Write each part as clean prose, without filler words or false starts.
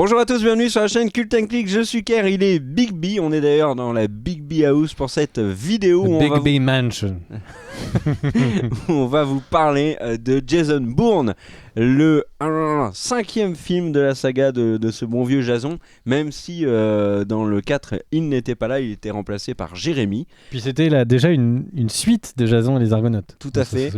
Bonjour à tous, bienvenue sur la chaîne Cult & Click, je suis Kerr, il est Big B, on est d'ailleurs dans la Big B House pour cette vidéo où Big B Mansion. où on va vous parler de Jason Bourne, le 5e film de la saga de ce bon vieux Jason, même si dans le 4 il n'était pas là, il était remplacé par Jérémy. Puis c'était déjà une suite de Jason et les Argonautes. Tout à fait.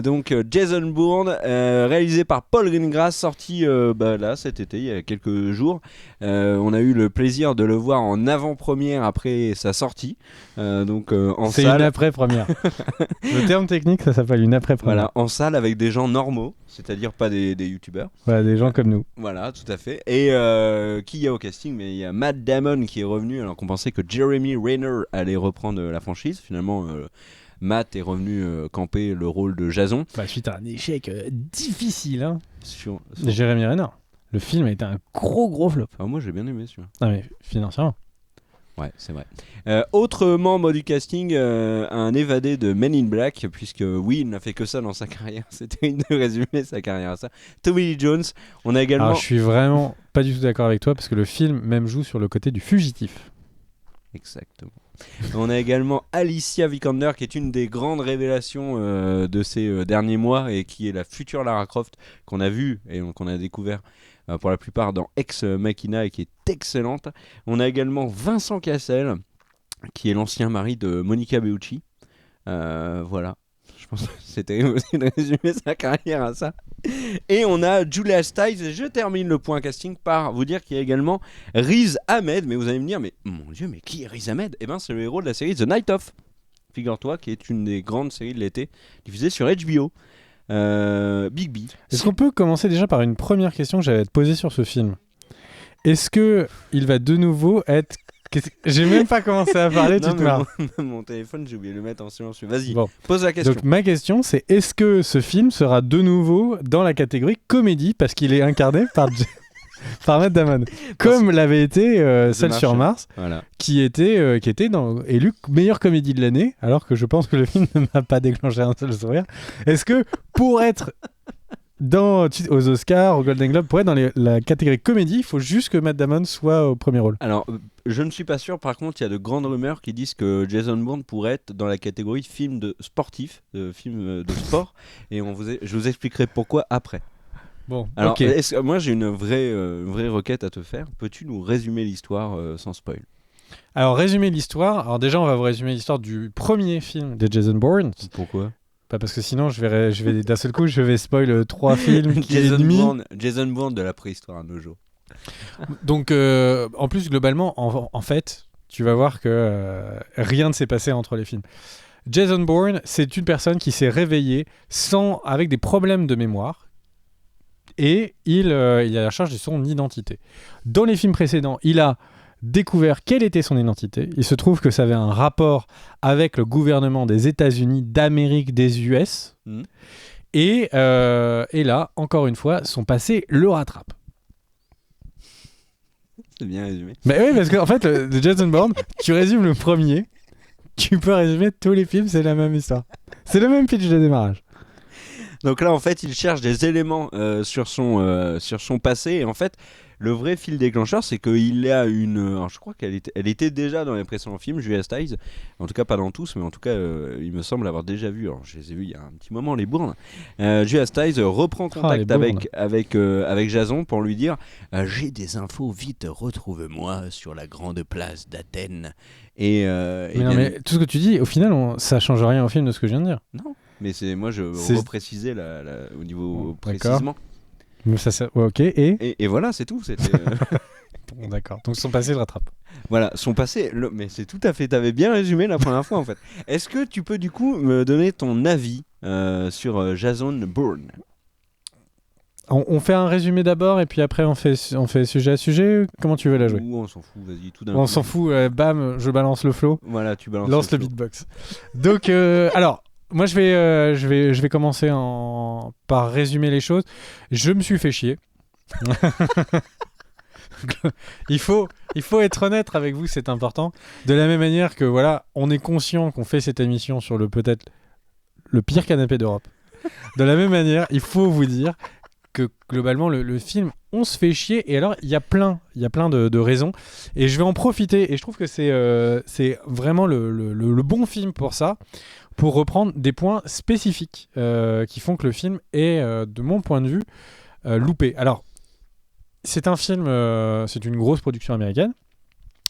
Donc Jason Bourne, réalisé par Paul Greengrass, sorti là cet été, il y a quelques jours. On a eu le plaisir de le voir en avant-première après sa sortie, en c'est salle. Une après-première. Le terme technique, ça s'appelle une après-première. Voilà, en salle avec des gens normaux, c'est-à-dire pas des youtubeurs. Voilà, des gens comme nous. Voilà, tout à fait. Et qui y a au casting? Mais il y a Matt Damon qui est revenu, alors qu'on pensait que Jeremy Renner allait reprendre la franchise. Finalement, Matt est revenu camper le rôle de Jason. Suite à un échec difficile, hein. Sur... Jérémy Renner. Le film a été un gros flop. Ah, moi j'ai bien aimé celui-là. Ah mais financièrement. Ouais, c'est vrai. Autre membre du casting, un évadé de Men in Black, puisque oui, il n'a fait que ça dans sa carrière. C'était une de résumer sa carrière à ça. Tommy Lee Jones. On a également. Alors je suis vraiment pas du tout d'accord avec toi parce que le film même joue sur le côté du fugitif. Exactement. On a également Alicia Vikander, qui est une des grandes révélations de ces derniers mois et qui est la future Lara Croft qu'on a vue et qu'on a découvert pour la plupart dans Ex Machina et qui est excellente. On a également Vincent Cassel, qui est l'ancien mari de Monica Bellucci. Voilà. Je pense que c'est terrible aussi de résumer sa carrière à ça. Et on a Julia Stiles. Et je termine le point casting par vous dire qu'il y a également Riz Ahmed. Mais vous allez me dire, mais mon Dieu, mais qui est Riz Ahmed? Eh bien, c'est le héros de la série The Night Of. Figure-toi, qui est une des grandes séries de l'été diffusée sur HBO. Big B. Est-ce qu'on peut commencer déjà par une première question que j'allais te poser sur ce film? Est-ce que il va de nouveau être... J'ai même pas commencé à parler, tu te marres. Mon téléphone, j'ai oublié de le mettre en silencieux. Vas-y, bon. Pose la question. Donc ma question, c'est est-ce que ce film sera de nouveau dans la catégorie comédie parce qu'il est incarné par Matt Damon, comme l'avait été Celle sur Mars, voilà. qui était élu meilleure comédie de l'année, alors que je pense que le film ne m'a pas déclenché un seul sourire. Est-ce que pour être aux Oscars, aux Golden Globes, pour être dans la catégorie comédie, il faut juste que Matt Damon soit au premier rôle? Alors, je ne suis pas sûr. Par contre, il y a de grandes rumeurs qui disent que Jason Bourne pourrait être dans la catégorie film sportif, film de sport. Et je vous expliquerai pourquoi après. Bon, alors, okay. Moi j'ai une vraie requête à te faire. Peux-tu nous résumer l'histoire sans spoil? Alors, résumer l'histoire. Alors déjà, on va vous résumer l'histoire du premier film de Jason Bourne. Pourquoi? Parce que sinon, je vais d'un seul coup, je vais spoil 3 films. Jason Bourne de la préhistoire à nos jours. Donc, en plus, globalement, en fait, tu vas voir que rien ne s'est passé entre les films. Jason Bourne, c'est une personne qui s'est réveillée avec des problèmes de mémoire et il est à la charge de son identité. Dans les films précédents, il a découvert quelle était son identité. Il se trouve que ça avait un rapport avec le gouvernement des États-Unis d'Amérique des US. Et là, encore une fois, son passé le rattrape. C'est bien résumé. Mais oui, parce qu'en fait, de Jason Bourne, tu résumes le premier, tu peux résumer tous les films, c'est la même histoire. C'est le même pitch de démarrage. Donc là, en fait, il cherche des éléments sur son passé. Et en fait, le vrai fil déclencheur, c'est qu'il a une... Alors, je crois qu'elle était déjà dans les précédents films, Julia Stiles. En tout cas, pas dans tous, mais en tout cas, il me semble avoir déjà vu. Alors, je les ai vus il y a un petit moment, les Bournes. Julia Stiles reprend contact avec Jason pour lui dire j'ai des infos, vite, retrouve-moi sur la grande place d'Athènes. Mais tout ce que tu dis, au final, ça change rien au film de ce que je viens de dire. Non, mais moi, je reprécisais au niveau précisement. Mais ok, et voilà, c'est tout. Bon, d'accord. Donc son passé le rattrape. Voilà, son passé. Mais c'est tout à fait. T'avais bien résumé la première fois en fait. Est-ce que tu peux du coup me donner ton avis sur Jason Bourne? On fait un résumé d'abord et puis après on fait sujet à sujet. Comment tu veux la jouer? Ou on s'en fout, vas-y, tout d'un coup. On s'en fout, bam, je balance le flow. Voilà, tu balances. Lance le beatbox. Donc, alors. Moi, je vais commencer par résumer les choses. Je me suis fait chier. il faut être honnête avec vous, c'est important. De la même manière que, voilà, on est conscient qu'on fait cette émission sur peut-être le pire canapé d'Europe. De la même manière, il faut vous dire que globalement le film, on se fait chier. Et alors il y a plein de raisons, et je vais en profiter, et je trouve que c'est vraiment le bon film pour ça, pour reprendre des points spécifiques qui font que le film est, de mon point de vue, loupé. Alors c'est un film, c'est une grosse production américaine.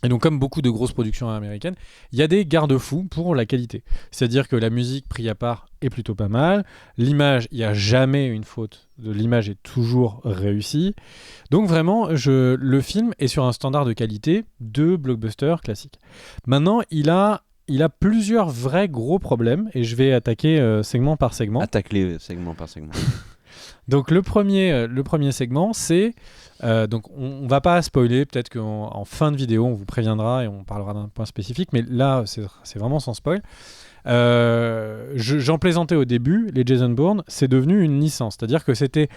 Et donc, comme beaucoup de grosses productions américaines, il y a des garde-fous pour la qualité. C'est-à-dire que la musique, prise à part, est plutôt pas mal. L'image, il n'y a jamais une faute. L'image est toujours réussie. Donc vraiment, le film est sur un standard de qualité de blockbuster classique. Maintenant, il a plusieurs vrais gros problèmes, et je vais attaquer segment par segment. Attaque-les segment par segment. Donc le premier segment, c'est... donc on va pas spoiler, peut-être qu'en fin de vidéo, on vous préviendra et on parlera d'un point spécifique, mais là, c'est vraiment sans spoil. J'en plaisantais au début, les Jason Bourne, c'est devenu une licence. C'est-à-dire que c'était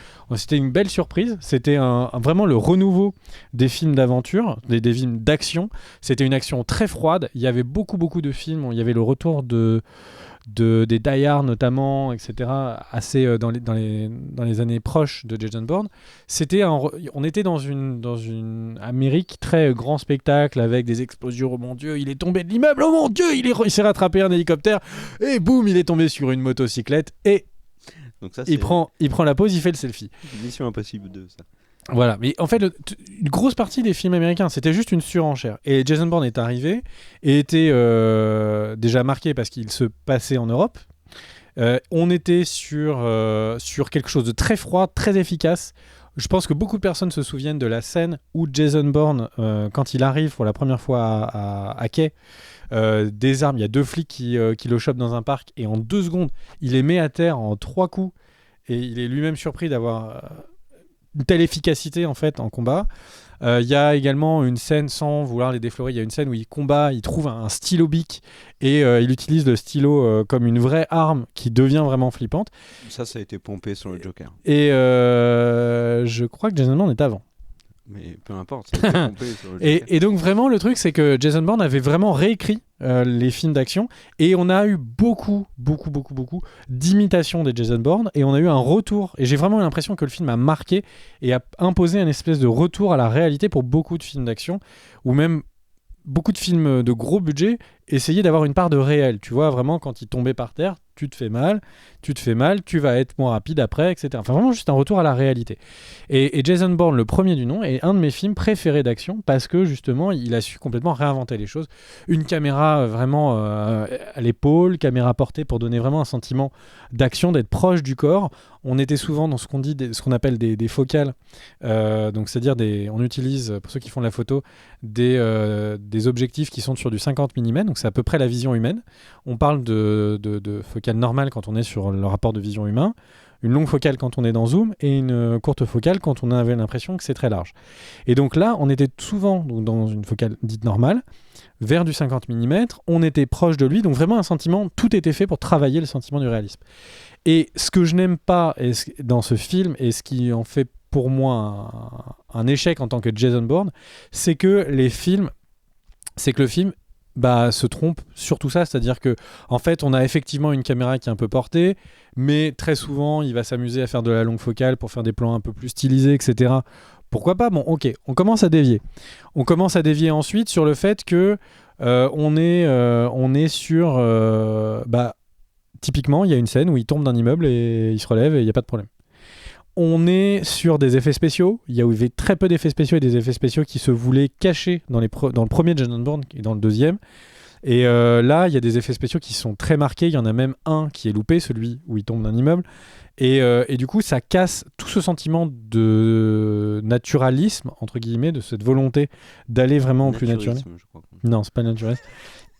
une belle surprise. C'était vraiment le renouveau des films d'aventure, des films d'action. C'était une action très froide. Il y avait beaucoup de films. Il y avait le retour des Die Hard notamment, etc., assez dans les années proches de Jason Bourne. On était dans une Amérique très grand spectacle, avec des explosions. Oh mon Dieu, il est tombé de l'immeuble, oh mon Dieu, il s'est rattrapé un hélicoptère, et boum, il est tombé sur une motocyclette, et donc ça, il prend la pause, il fait le selfie. Mission Impossible 2, ça. Voilà, mais en fait, une grosse partie des films américains, c'était juste une surenchère. Et Jason Bourne est arrivé et était déjà marqué parce qu'il se passait en Europe. On était sur quelque chose de très froid, très efficace. Je pense que beaucoup de personnes se souviennent de la scène où Jason Bourne, quand il arrive pour la première fois à quai, des armes, il y a 2 flics qui le chopent dans un parc, et en 2 secondes, il les met à terre en 3 coups, et il est lui-même surpris d'avoir... une telle efficacité en fait en combat. Il y a également une scène, sans vouloir les déflorer, il y a une scène où il combat, il trouve un stylo bic, et il utilise le stylo comme une vraie arme qui devient vraiment flippante. Ça a été pompé sur le Joker. Et je crois que Jason Bourne est avant. Mais peu importe, ça a été pompé sur le Joker. Et donc vraiment le truc, c'est que Jason Bourne avait vraiment réécrit les films d'action, et on a eu beaucoup d'imitations des Jason Bourne, et on a eu un retour, et j'ai vraiment l'impression que le film a marqué et a imposé un espèce de retour à la réalité pour beaucoup de films d'action, ou même beaucoup de films de gros budget essayaient d'avoir une part de réel. Tu vois, vraiment, quand il tombait par terre, tu te fais mal, tu vas être moins rapide après, etc. Enfin, vraiment juste un retour à la réalité. Et Jason Bourne, le premier du nom, est un de mes films préférés d'action, parce que justement, il a su complètement réinventer les choses. Une caméra vraiment à l'épaule, caméra portée pour donner vraiment un sentiment d'action, d'être proche du corps. On était souvent dans ce qu'on appelle des focales, donc c'est-à-dire on utilise, pour ceux qui font de la photo, des objectifs qui sont sur du 50 mm, donc c'est à peu près la vision humaine. On parle de focale normale quand on est sur le rapport de vision humain, une longue focale quand on est dans zoom, et une courte focale quand on avait l'impression que c'est très large. Et donc là, on était souvent dans une focale dite normale, vers du 50 mm, on était proche de lui, donc vraiment un sentiment, tout était fait pour travailler le sentiment du réalisme. Et ce que je n'aime pas dans ce film, et ce qui en fait pour moi un échec en tant que Jason Bourne, c'est que le film se trompe sur tout ça. C'est-à-dire que en fait, on a effectivement une caméra qui est un peu portée, mais très souvent, il va s'amuser à faire de la longue focale pour faire des plans un peu plus stylisés, etc. Pourquoi pas ? Bon, ok, on commence à dévier. On commence à dévier ensuite sur le fait que on est sur... typiquement, il y a une scène où il tombe d'un immeuble et il se relève et il n'y a pas de problème. On est sur des effets spéciaux. Il y avait très peu d'effets spéciaux, et des effets spéciaux qui se voulaient cachés dans le premier Jason Bourne et dans le deuxième. Et là, il y a des effets spéciaux qui sont très marqués. Il y en a même un qui est loupé, celui où il tombe d'un immeuble. Et du coup, ça casse tout ce sentiment de naturalisme, entre guillemets, de cette volonté d'aller vraiment au plus naturel. Non, c'est pas naturel.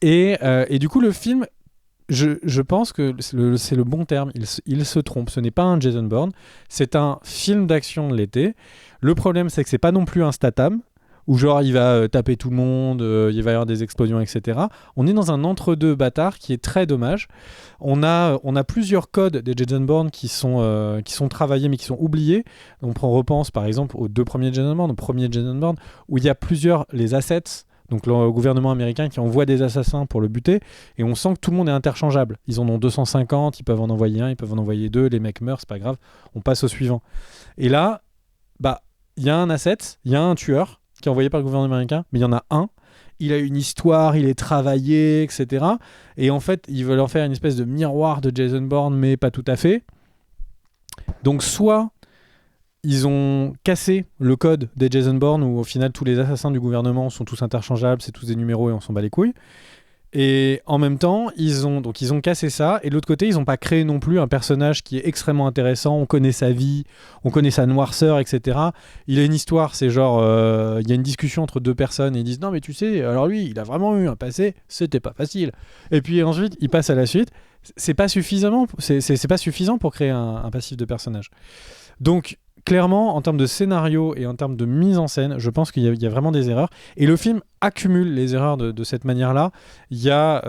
Et du coup, le film... Je pense que c'est le bon terme, il se trompe. Ce n'est pas un Jason Bourne, c'est un film d'action de l'été. Le problème, c'est que c'est pas non plus un Statham, où genre il va taper tout le monde, il va y avoir des explosions, etc. On est dans un entre-deux bâtard qui est très dommage. On a plusieurs codes des Jason Bourne qui sont travaillés mais qui sont oubliés. On repense par exemple aux 2 premiers Jason Bourne, au premier Jason Bourne, où il y a les assets donc le gouvernement américain qui envoie des assassins pour le buter, et on sent que tout le monde est interchangeable. Ils en ont 250, ils peuvent en envoyer un, ils peuvent en envoyer deux, les mecs meurent, c'est pas grave, on passe au suivant. Et là, il y a un asset, il y a un tueur qui est envoyé par le gouvernement américain, mais il y en a un, il a une histoire, il est travaillé, etc. Et en fait, ils veulent en faire une espèce de miroir de Jason Bourne, mais pas tout à fait. Donc soit ils ont cassé le code des Jason Bourne, où au final tous les assassins du gouvernement sont tous interchangeables, c'est tous des numéros et on s'en bat les couilles. Et en même temps, ils ont cassé ça, et de l'autre côté, ils n'ont pas créé non plus un personnage qui est extrêmement intéressant, on connaît sa vie, on connaît sa noirceur, etc. Il a une histoire, c'est genre, il y a une discussion entre deux personnes, et ils disent, non mais tu sais, alors lui, il a vraiment eu un passé, c'était pas facile. Et puis ensuite, il passe à la suite, c'est pas suffisant pour créer un passif de personnage. Donc, clairement, en termes de scénario et en termes de mise en scène, je pense qu'il y a vraiment des erreurs. Et le film accumule les erreurs de cette manière-là. Il y a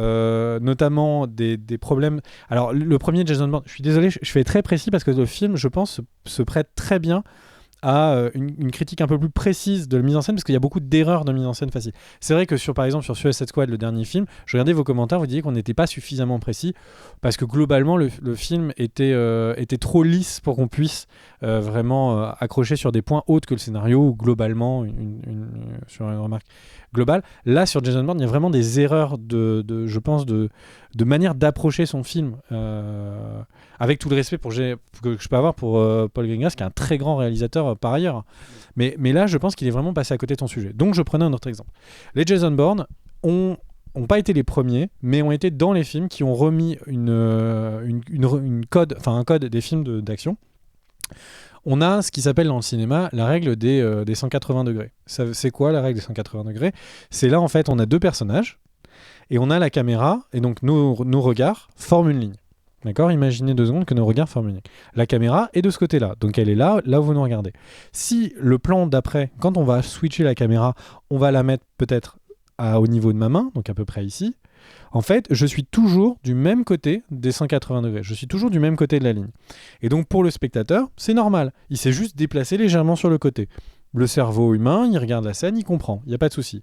notamment des problèmes. Alors, le premier Jason Bourne, je suis désolé, je fais très précis parce que le film, je pense, se prête très bien à une critique un peu plus précise de la mise en scène, parce qu'il y a beaucoup d'erreurs de mise en scène facile. C'est vrai que par exemple sur Suicide Squad, le dernier film, je regardais vos commentaires, vous disiez qu'on n'était pas suffisamment précis, parce que globalement le film était trop lisse pour qu'on puisse vraiment accrocher sur des points autres que le scénario, ou globalement sur une remarque globale. Là, sur Jason Bourne, il y a vraiment des erreurs je pense, de manière d'approcher son film, avec tout le respect que je peux avoir pour Paul Greengrass, qui est un très grand réalisateur par ailleurs. Mais là, je pense qu'il est vraiment passé à côté de son sujet. Donc, je prenais un autre exemple. Les Jason Bourne ont pas été les premiers, mais ont été dans les films qui ont remis un code des films d'action. On a ce qui s'appelle dans le cinéma la règle des 180 degrés. C'est quoi la règle des 180 degrés ? C'est là, en fait, on a deux personnages, et on a la caméra, et donc nos regards forment une ligne. D'accord ? Imaginez 2 secondes que nos regards forment une ligne. La caméra est de ce côté-là, donc elle est là où vous nous regardez. Si le plan d'après, quand on va switcher la caméra, on va la mettre peut-être au niveau de ma main, donc à peu près ici, en fait, je suis toujours du même côté des 180 degrés. Je suis toujours du même côté de la ligne. Et donc, pour le spectateur, c'est normal. Il s'est juste déplacé légèrement sur le côté. Le cerveau humain, il regarde la scène, il comprend. Il n'y a pas de souci.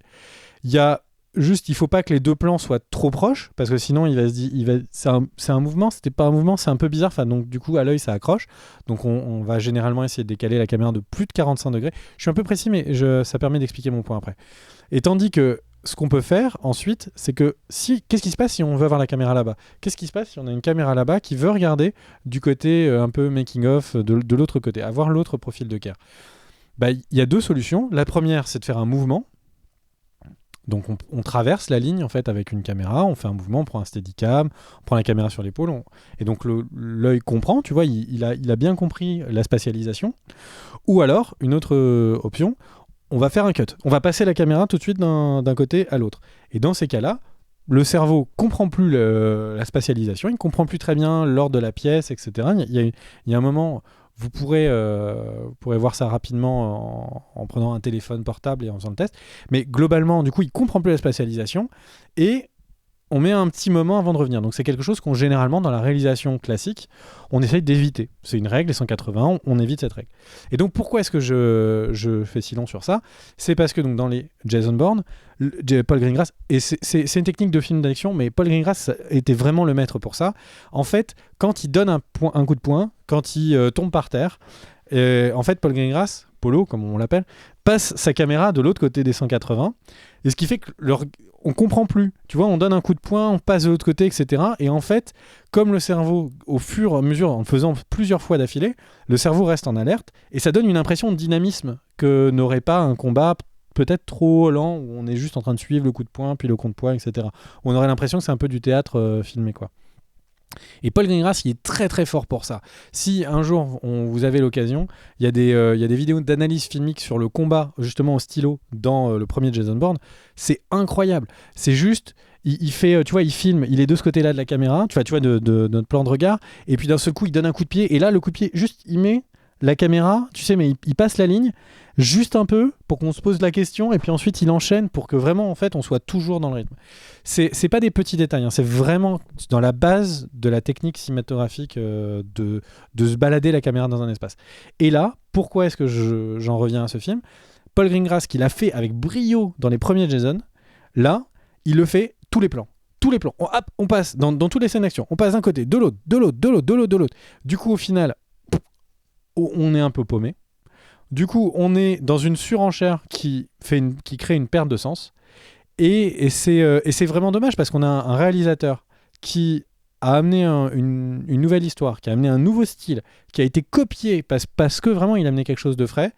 Il faut pas que les deux plans soient trop proches, parce que sinon, il va se dire, c'est un mouvement, c'était pas un mouvement, c'est un peu bizarre. Enfin, donc, du coup, à l'œil, ça accroche. Donc, on va généralement essayer de décaler la caméra de plus de 45 degrés. Je suis un peu précis, mais ça permet d'expliquer mon point après. Et tandis que ce qu'on peut faire ensuite, c'est que qu'est-ce qui se passe si on veut avoir la caméra là-bas ? Qu'est-ce qui se passe si on a une caméra là-bas qui veut regarder du côté un peu making-of de l'autre côté, avoir l'autre profil de Kerr ? Il y a 2 solutions. La première, c'est de faire un mouvement. Donc on traverse la ligne en fait avec une caméra, on fait un mouvement, on prend un steadicam, on prend la caméra sur l'épaule, et donc l'œil comprend, tu vois, il a bien compris la spatialisation. Ou alors, une autre option, on va faire un cut. On va passer la caméra tout de suite d'un côté à l'autre. Et dans ces cas-là, le cerveau comprend plus la spatialisation, il comprend plus très bien l'ordre de la pièce, etc. Il y a un moment, vous pourrez voir ça rapidement en prenant un téléphone portable et en faisant le test. Mais globalement, du coup, il comprend plus la spatialisation et on met un petit moment avant de revenir. Donc c'est quelque chose qu'on généralement, dans la réalisation classique, on essaye d'éviter. C'est une règle, les 180, on évite cette règle. Et donc pourquoi est-ce que je fais si long sur ça ? C'est parce que donc, dans les Jason Bourne, Paul Greengrass, et c'est une technique de film d'action, mais Paul Greengrass était vraiment le maître pour ça. En fait, quand il donne un coup de poing, quand il tombe par terre, en fait, Paul Greengrass, Polo, comme on l'appelle, passe sa caméra de l'autre côté des 180, et ce qui fait que on comprend plus. Tu vois, on donne un coup de poing, on passe de l'autre côté, etc. Et en fait, comme le cerveau, au fur et à mesure, en le faisant plusieurs fois d'affilée, le cerveau reste en alerte, et ça donne une impression de dynamisme que n'aurait pas un combat peut-être trop lent, où on est juste en train de suivre le coup de poing, puis le coup de poing, etc. On aurait l'impression que c'est un peu du théâtre filmé, quoi. Et Paul Greengrass, il est très très fort pour ça. Si un jour vous avez l'occasion, il y a des vidéos d'analyse filmique sur le combat justement au stylo dans le premier Jason Bourne, c'est incroyable. C'est juste, il fait, tu vois, il filme, il est de ce côté-là de la caméra, tu vois de notre plan de regard, et puis d'un seul coup il donne un coup de pied, et là le coup de pied, juste il met la caméra, tu sais, mais il passe la ligne juste un peu pour qu'on se pose la question, et puis ensuite il enchaîne pour que vraiment en fait on soit toujours dans le rythme. C'est pas des petits détails, hein, c'est vraiment dans la base de la technique cinématographique de se balader la caméra dans un espace. Et là, pourquoi est-ce que j'en reviens à ce film ? Paul Greengrass, qui l'a fait avec brio dans les premiers Jason, Là, il le fait tous les plans. Tous les plans. On passe dans toutes les scènes d'action. On passe d'un côté, de l'autre, de l'autre, de l'autre, de l'autre, de l'autre. Du coup, au final, on est un peu paumé. Du coup, on est dans une surenchère qui crée une perte de sens. Et c'est vraiment dommage parce qu'on a un réalisateur qui a amené une nouvelle histoire, qui a amené un nouveau style, qui a été copié parce que vraiment il a amené quelque chose de frais.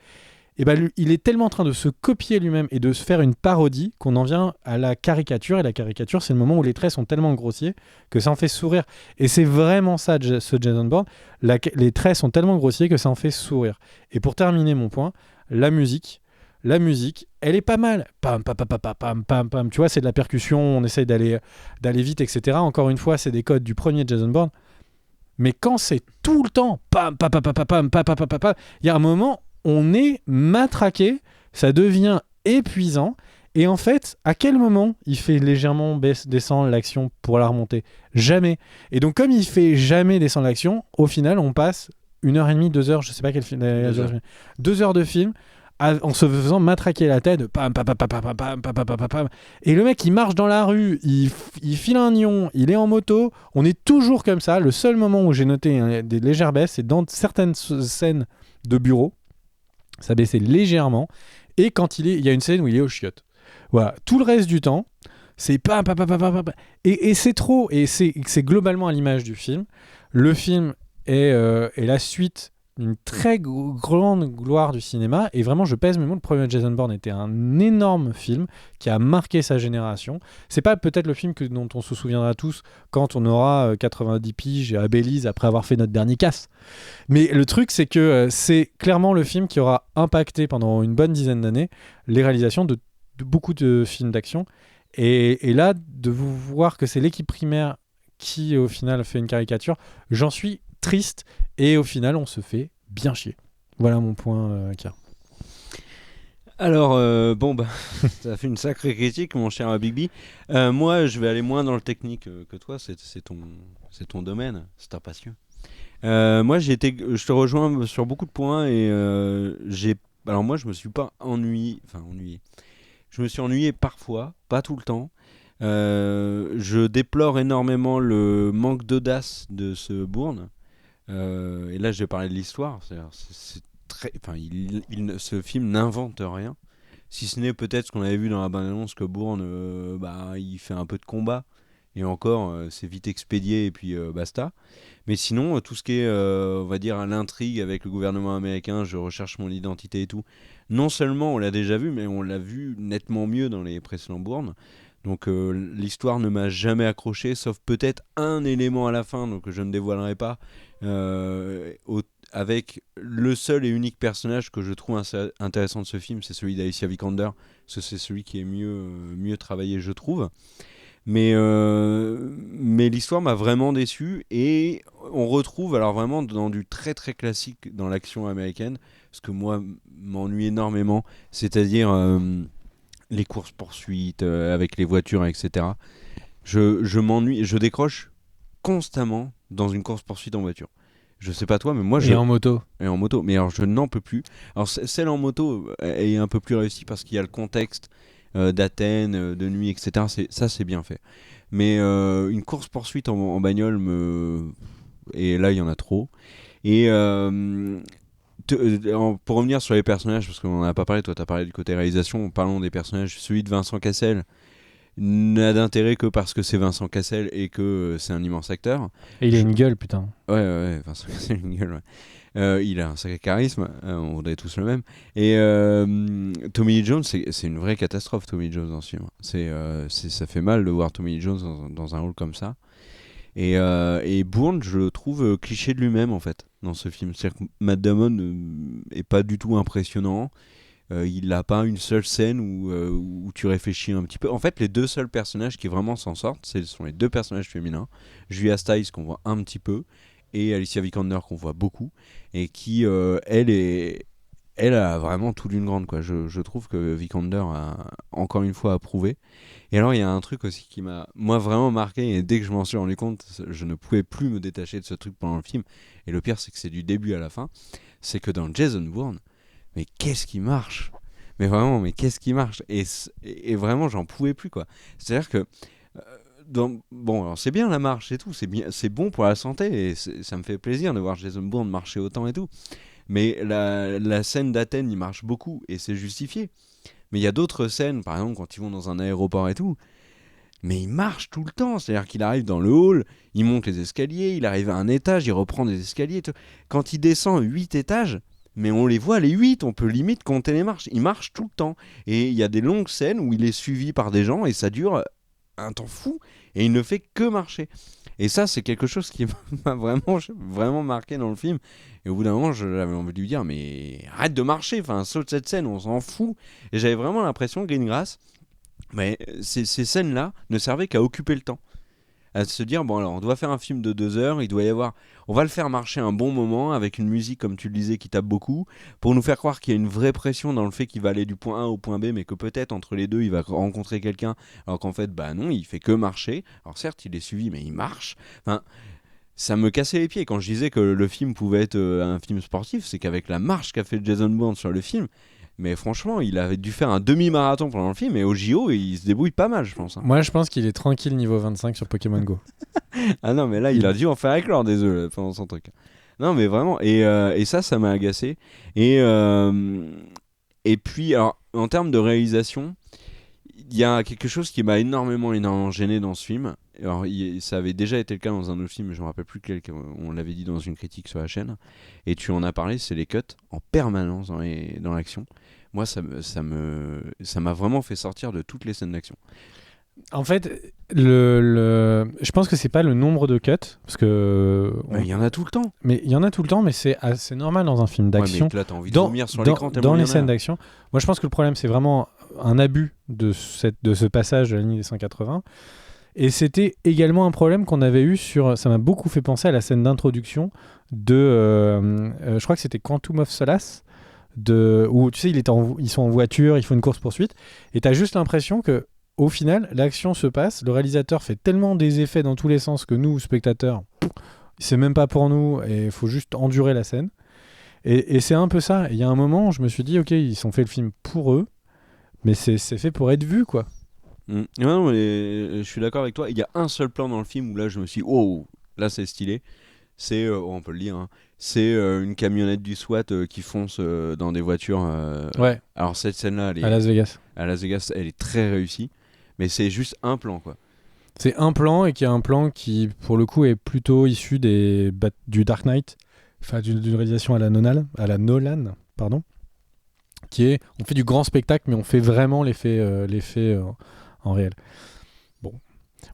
Et ben, il est tellement en train de se copier lui-même et de se faire une parodie qu'on en vient à la caricature. Et la caricature, c'est le moment où les traits sont tellement grossiers que ça en fait sourire. Et c'est vraiment ça, ce Jason Bourne. Les traits sont tellement grossiers que ça en fait sourire. Et pour terminer mon point, la musique, elle est pas mal. Pam, pam, pam, pam, pam, pam, pam. Tu vois, c'est de la percussion, on essaye d'aller vite, etc. Encore une fois, c'est des codes du premier Jason Bourne. Mais quand c'est tout le temps, pam, pam, pam, pam, pam, pam, pam, pam, pam, pam, il y a un moment, on est matraqué, ça devient épuisant. Et en fait, à quel moment il fait légèrement descendre l'action pour la remonter ? Jamais. Et donc, comme il fait jamais descendre l'action, au final, on passe 1h30, 2h, je sais pas quel film, 2 heures de film en se faisant matraquer la tête, pam, pam, pam, pam, pam, pam, pam, pam, pam, pam. Et le mec, il marche dans la rue, il file un nion, il est en moto. On est toujours comme ça. Le seul moment où j'ai noté des légères baisses, c'est dans certaines scènes de bureau. Ça baissait légèrement. Et quand il y a une scène où il est au chiottes. Voilà. Tout le reste du temps, c'est pam, pam, pam, pam, pam, pam. Et c'est trop. Et c'est globalement à l'image du film. Le film est la suite d'une très grande gloire du cinéma. Et vraiment, je pèse mes mots, le premier Jason Bourne était un énorme film qui a marqué sa génération. C'est pas peut-être le film dont on se souviendra tous quand on aura 90 piges à Belize après avoir fait notre dernier casse. Mais le truc, c'est que c'est clairement le film qui aura impacté pendant une bonne dizaine d'années les réalisations de beaucoup de films d'action. Et là, de vous voir que c'est l'équipe primaire qui, au final, fait une caricature, j'en suis triste. Et au final, on se fait bien chier. Voilà mon point, Kier. Alors, ça a fait une sacrée critique, mon cher Bigby. Moi, je vais aller moins dans le technique que toi. C'est ton domaine, c'est ta passion. Moi, je te rejoins sur beaucoup de points et alors moi, je me suis pas ennuyé. Je me suis ennuyé parfois, pas tout le temps. Je déplore énormément le manque d'audace de ce Bourne. Et là, je vais parler de l'histoire. Ce film n'invente rien. Si ce n'est peut-être ce qu'on avait vu dans la bande-annonce que Bourne, il fait un peu de combat. Et encore, c'est vite expédié et puis basta. Mais sinon, tout ce qui est, on va dire, l'intrigue avec le gouvernement américain, je recherche mon identité et tout. Non seulement on l'a déjà vu, mais on l'a vu nettement mieux dans les précédents Bourne. Donc l'histoire ne m'a jamais accroché, sauf peut-être un élément à la fin, donc je ne dévoilerai pas, avec le seul et unique personnage que je trouve intéressant de ce film, c'est celui d'Alicia Vikander, parce que c'est celui qui est mieux travaillé, je trouve. Mais l'histoire m'a vraiment déçu, et on retrouve alors vraiment dans du très très classique dans l'action américaine, ce que moi m'ennuie énormément, c'est-à-dire les courses-poursuites avec les voitures, etc. Je m'ennuie, je décroche constamment dans une course-poursuite en voiture. Je sais pas toi, mais moi en moto. Et en moto, mais alors je n'en peux plus. Alors celle en moto est un peu plus réussie parce qu'il y a le contexte d'Athènes, de nuit, etc. C'est bien fait. Mais une course-poursuite en bagnole, et là il y en a trop. Et pour revenir sur les personnages, parce qu'on n'en a pas parlé, toi tu as parlé du côté réalisation, parlons des personnages. Celui de Vincent Cassel n'a d'intérêt que parce que c'est Vincent Cassel et que c'est un immense acteur. Et il a une gueule, putain. Ouais, Vincent Cassel a une gueule, ouais. Il a un sacré charisme, on voudrait tous le même. Et Tommy Lee Jones, c'est une vraie catastrophe, Tommy Lee Jones dans ce film. Ça fait mal de voir Tommy Lee Jones dans un rôle comme ça. Et Bourne, je le trouve cliché de lui-même, en fait, dans ce film. C'est-à-dire que Matt Damon est pas du tout impressionnant. Il n'a pas une seule scène où tu réfléchis un petit peu. En fait, les deux seuls personnages qui vraiment s'en sortent, ce sont les deux personnages féminins. Julia Stiles, qu'on voit un petit peu, et Alicia Vikander, qu'on voit beaucoup, et qui, elle a vraiment tout d'une grande, quoi. Je trouve que Vikander a encore une fois approuvé. Et alors, il y a un truc aussi qui m'a, moi, vraiment marqué, et dès que je m'en suis rendu compte, je ne pouvais plus me détacher de ce truc pendant le film. Et le pire, c'est que c'est du début à la fin. C'est que dans Jason Bourne, mais qu'est-ce qui marche ? Mais vraiment, mais qu'est-ce qui marche et vraiment, j'en pouvais plus, quoi. C'est-à-dire que bon, alors c'est bien la marche et tout, c'est bien, c'est bon pour la santé et ça me fait plaisir de voir Jason Bourne marcher autant et tout. Mais la scène d'Athènes, il marche beaucoup et c'est justifié. Mais il y a d'autres scènes, par exemple quand ils vont dans un aéroport et tout, mais il marche tout le temps. C'est-à-dire qu'il arrive dans le hall, il monte les escaliers, il arrive à un étage, il reprend des escaliers. Tout. Quand il descend 8 étages, mais on les voit les 8, on peut limite compter les marches. Il marche tout le temps. Et il y a des longues scènes où il est suivi par des gens et ça dure un temps fou et il ne fait que marcher. Et ça, c'est quelque chose qui m'a vraiment marqué dans le film. Et au bout d'un moment, j'avais envie de lui dire, mais arrête de marcher, enfin, saute cette scène, on s'en fout. Et j'avais vraiment l'impression que Greengrass, mais ces scènes-là ne servaient qu'à occuper le temps. À se dire, bon alors, on doit faire un film de 2 heures, il doit y avoir... On va le faire marcher un bon moment, avec une musique, comme tu le disais, qui tape beaucoup, pour nous faire croire qu'il y a une vraie pression dans le fait qu'il va aller du point A au point B, mais que peut-être, entre les deux, il va rencontrer quelqu'un, alors qu'en fait, bah non, il fait que marcher. Alors certes, il est suivi, mais il marche. Enfin, ça me cassait les pieds. Quand je disais que le film pouvait être un film sportif, c'est qu'avec la marche qu'a fait Jason Bourne sur le film, mais franchement, il avait dû faire un demi-marathon pendant le film, et au JO, il se débrouille pas mal, je pense. Hein. Moi, je pense qu'il est tranquille niveau 25 sur Pokémon Go. Ah non, mais là, il a dû en faire éclore des œufs pendant son truc. Non, mais vraiment, et ça m'a agacé. Et puis, alors, en termes de réalisation, il y a quelque chose qui m'a énormément gêné dans ce film. Alors, ça avait déjà été le cas dans un autre film, mais je me rappelle plus lequel, on l'avait dit dans une critique sur la chaîne. Et tu en as parlé, c'est les cuts en permanence dans l'action. Moi, ça m'a vraiment fait sortir de toutes les scènes d'action. En fait, je pense que c'est pas le nombre de cuts, parce que... Il y en a tout le temps. Mais il y en a tout le temps, mais c'est assez normal dans un film d'action. Ouais, mais là, t'as envie de vomir sur l'écran dans les scènes d'action. Moi, je pense que le problème, c'est vraiment un abus de ce passage de la ligne des 180. Et c'était également un problème qu'on avait eu sur... Ça m'a beaucoup fait penser à la scène d'introduction de... je crois que c'était Quantum of Solace, où tu sais, ils sont en voiture, ils font une course-poursuite, et t'as juste l'impression que au final, l'action se passe, le réalisateur fait tellement des effets dans tous les sens que nous, spectateurs, c'est même pas pour nous et il faut juste endurer la scène. Et c'est un peu ça. Il y a un moment où je me suis dit, ok, ils ont fait le film pour eux, mais c'est fait pour être vu, quoi. Non, mais je suis d'accord avec toi. Il y a un seul plan dans le film où là, je me suis dit, oh, là, c'est stylé. C'est, on peut le dire, hein, c'est une camionnette du SWAT qui fonce dans des voitures. Ouais. Alors, cette scène-là, à Las Vegas. À Las Vegas, elle est très réussie. Mais c'est juste un plan, quoi. C'est un plan et qui est un plan qui, pour le coup, est plutôt issu du Dark Knight, enfin d'une réalisation à la Nolan, pardon, qui est, on fait du grand spectacle, mais on fait vraiment l'effet en réel. Bon,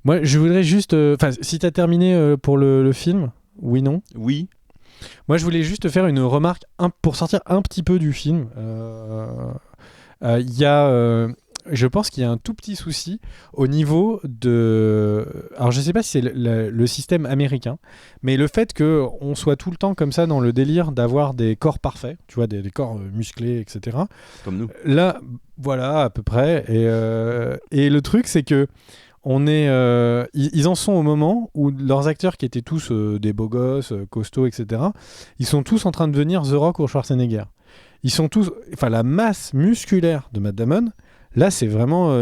moi, je voudrais juste, si t'as terminé pour le film, non. Oui. Moi, je voulais juste faire une remarque pour sortir un petit peu du film. Il y a je pense qu'il y a un tout petit souci au niveau de... Alors, je ne sais pas si c'est le système américain, mais le fait qu'on soit tout le temps comme ça dans le délire d'avoir des corps parfaits, tu vois, des corps musclés, etc. Comme nous. Là, voilà, à peu près. Et le truc, c'est que ils en sont au moment où leurs acteurs qui étaient tous des beaux gosses, costauds, etc., ils sont tous en train de devenir The Rock ou Schwarzenegger. Ils sont tous... Enfin, la masse musculaire de Matt Damon... Là, c'est vraiment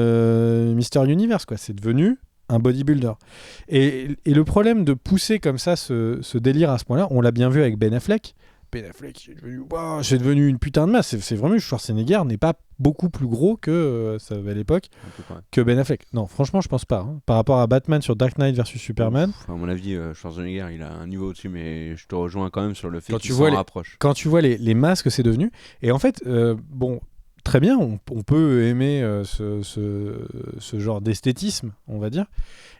Mister Universe, quoi. C'est devenu un bodybuilder. Et le problème de pousser comme ça ce délire à ce point-là, on l'a bien vu avec Ben Affleck. Ben Affleck, c'est devenu une putain de masse. C'est vraiment Schwarzenegger n'est pas beaucoup plus gros que ça avait à l'époque que Ben Affleck. Non, franchement, je pense pas. Hein. Par rapport à Batman sur Dark Knight versus Superman. À mon avis, Schwarzenegger, il a un niveau au-dessus, mais je te rejoins quand même sur le fait qu'il s'en rapproche. Quand tu vois les masses que c'est devenu, et en fait, très bien, on peut aimer ce genre d'esthétisme, on va dire.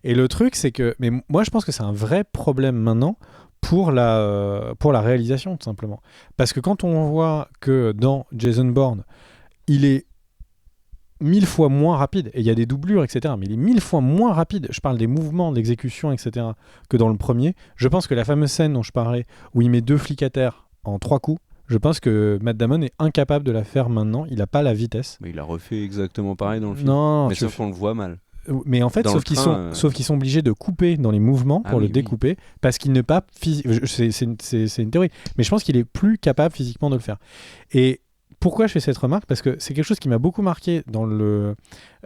Et le truc, c'est que... Mais moi, je pense que c'est un vrai problème maintenant pour la réalisation, tout simplement. Parce que quand on voit que dans Jason Bourne, il est 1000 fois moins rapide, et il y a des doublures, etc., mais il est 1000 fois moins rapide, je parle des mouvements, de l'exécution, etc., que dans le premier. Je pense que la fameuse scène dont je parlais, où il met 2 flics à terre en 3 coups, je pense que Matt Damon est incapable de la faire maintenant. Il n'a pas la vitesse. Mais il a refait exactement pareil dans le film. Non, mais sauf qu'on le voit mal. Mais en fait, sauf qu'ils sont obligés de couper dans les mouvements pour le découper, parce qu'il n'est pas... C'est une théorie. Mais je pense qu'il est plus capable physiquement de le faire. Et pourquoi je fais cette remarque? Parce que c'est quelque chose qui m'a beaucoup marqué dans le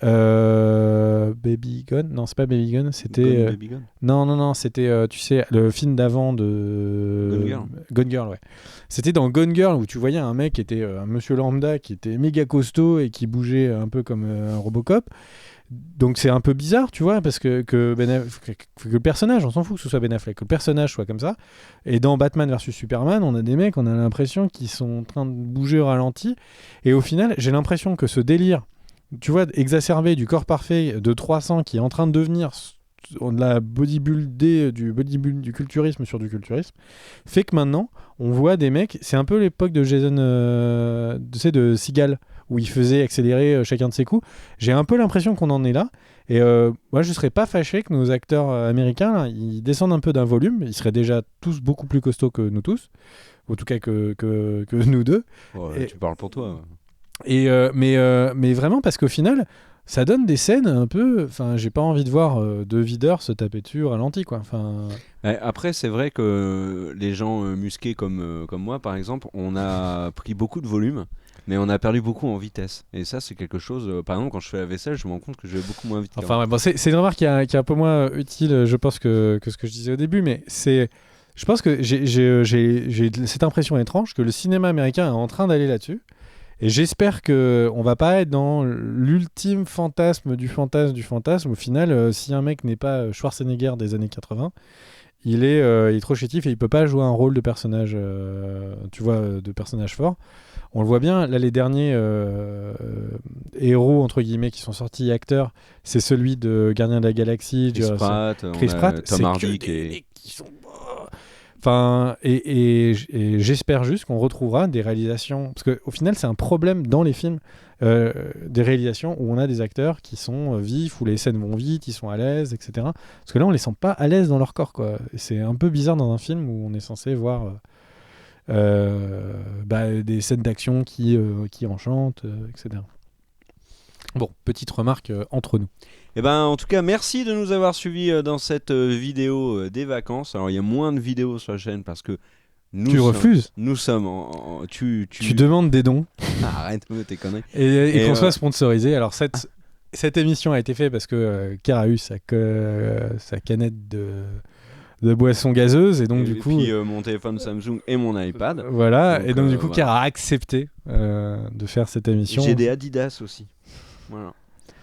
Baby Gone. Non, c'est pas Baby Gone, c'était... Baby Gone. Non, c'était, tu sais, le film d'avant de... Gone Girl. Gone Girl, ouais. C'était dans Gone Girl où tu voyais un mec qui était un monsieur lambda, qui était méga costaud et qui bougeait un peu comme un Robocop. Donc c'est un peu bizarre, tu vois, parce que le personnage, on s'en fout que ce soit Ben Affleck, que le personnage soit comme ça. Et dans Batman vs Superman, on a des mecs, on a l'impression qu'ils sont en train de bouger au ralenti. Et au final, j'ai l'impression que ce délire, tu vois, exacerbé du corps parfait de 300 qui est en train de devenir de la bodybuildé, du culturisme sur du culturisme, fait que maintenant, on voit des mecs, c'est un peu l'époque de Jason, tu sais, de Seagal, où il faisait accélérer chacun de ses coups. J'ai un peu l'impression qu'on en est là. Et moi, je ne serais pas fâché que nos acteurs américains, là, ils descendent un peu d'un volume. Ils seraient déjà tous beaucoup plus costauds que nous tous. En tout cas que nous deux. Ouais, tu parles pour toi. Mais vraiment, parce qu'au final, ça donne des scènes un peu... Enfin, j'ai pas envie de voir deux videurs se taper dessus au ralenti, quoi. Enfin... Après, c'est vrai que les gens musqués comme moi, par exemple, on a pris beaucoup de volume. Mais on a perdu beaucoup en vitesse. Et ça, c'est quelque chose... par exemple, quand je fais la vaisselle, je me rends compte que je vais beaucoup moins vite. Enfin, ouais, bon, c'est une remarque qui est un peu moins utile, je pense, que ce que je disais au début. Mais c'est... Je pense que j'ai cette impression étrange que le cinéma américain est en train d'aller là-dessus. Et j'espère qu'on va pas être dans l'ultime fantasme du fantasme. Au final, si un mec n'est pas Schwarzenegger des années 80... Il est trop chétif et il peut pas jouer un rôle de personnage, tu vois, de personnage fort. On le voit bien, là les derniers héros entre guillemets qui sont sortis acteurs, c'est celui de Gardien de la Galaxie, Chris Pratt, Tom Hardy qui sont... Enfin, et j'espère juste qu'on retrouvera des réalisations, parce qu'au final c'est un problème dans les films, des réalisations où on a des acteurs qui sont vifs, où les scènes vont vite, ils sont à l'aise, etc. Parce que là on les sent pas à l'aise dans leur corps, quoi. Et c'est un peu bizarre dans un film où on est censé voir des scènes d'action qui enchantent, etc. Bon, petite remarque entre nous. Eh ben, en tout cas, merci de nous avoir suivis dans cette vidéo des vacances. Alors, il y a moins de vidéos sur la chaîne parce que tu refuses. Nous sommes tu demandes des dons. Arrête, t'es connerie. Et qu'on soit sponsorisé. Alors, cette émission a été faite parce que Kerr a eu sa canette de boisson gazeuse et donc du coup puis mon téléphone Samsung et mon iPad. Voilà, donc, et donc du coup Kerr a accepté de faire cette émission. J'ai des Adidas aussi. Voilà.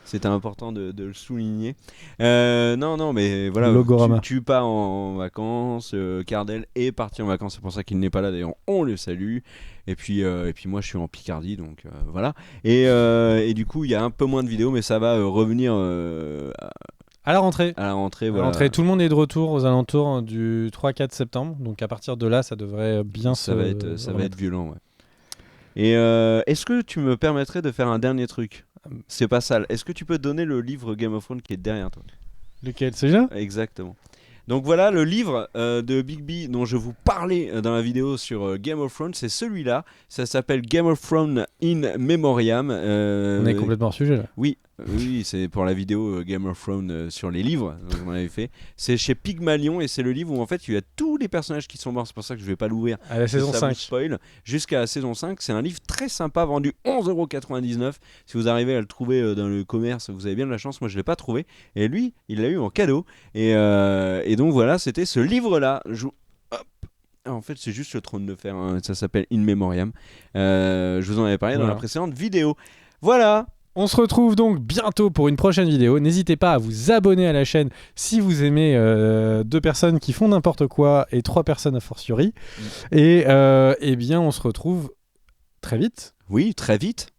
C'était important de le souligner. Non, mais voilà, tu pars en vacances. Cardel est parti en vacances, c'est pour ça qu'il n'est pas là. D'ailleurs, on le salue. Et puis moi, je suis en Picardie, donc voilà. Et du coup, il y a un peu moins de vidéos, mais ça va revenir à la rentrée. Voilà. À la rentrée, tout le monde est de retour aux alentours du 3-4 septembre. Donc à partir de là, ça devrait bien ça va être violent, ouais. Et est-ce que tu me permettrais de faire un dernier truc ? C'est pas sale. Est-ce que tu peux donner le livre Game of Thrones qui est derrière toi ? Lequel ? Celui-là ? Exactement. Donc voilà, le livre de Big B dont je vous parlais dans la vidéo sur Game of Thrones, c'est celui-là. Ça s'appelle Game of Thrones in Memoriam. On est complètement hors sujet là. Oui, c'est pour la vidéo Game of Thrones sur les livres qu'on avait fait. C'est chez Pygmalion et c'est le livre où en fait il y a tous les personnages qui sont morts. C'est pour ça que je vais pas l'ouvrir. À la saison 5. Spoil. Jusqu'à la saison 5. C'est un livre très sympa vendu 11,99€. Si vous arrivez à le trouver dans le commerce, vous avez bien de la chance. Moi je l'ai pas trouvé. Et lui, il l'a eu en cadeau. Et donc voilà, c'était ce livre-là. En fait, c'est juste le trône de fer. Hein. Ça s'appelle In Memoriam. Je vous en avais parlé dans la précédente vidéo. Voilà. On se retrouve donc bientôt pour une prochaine vidéo. N'hésitez pas à vous abonner à la chaîne si vous aimez 2 personnes qui font n'importe quoi et 3 personnes a fortiori. Et bien, on se retrouve très vite. Oui, très vite.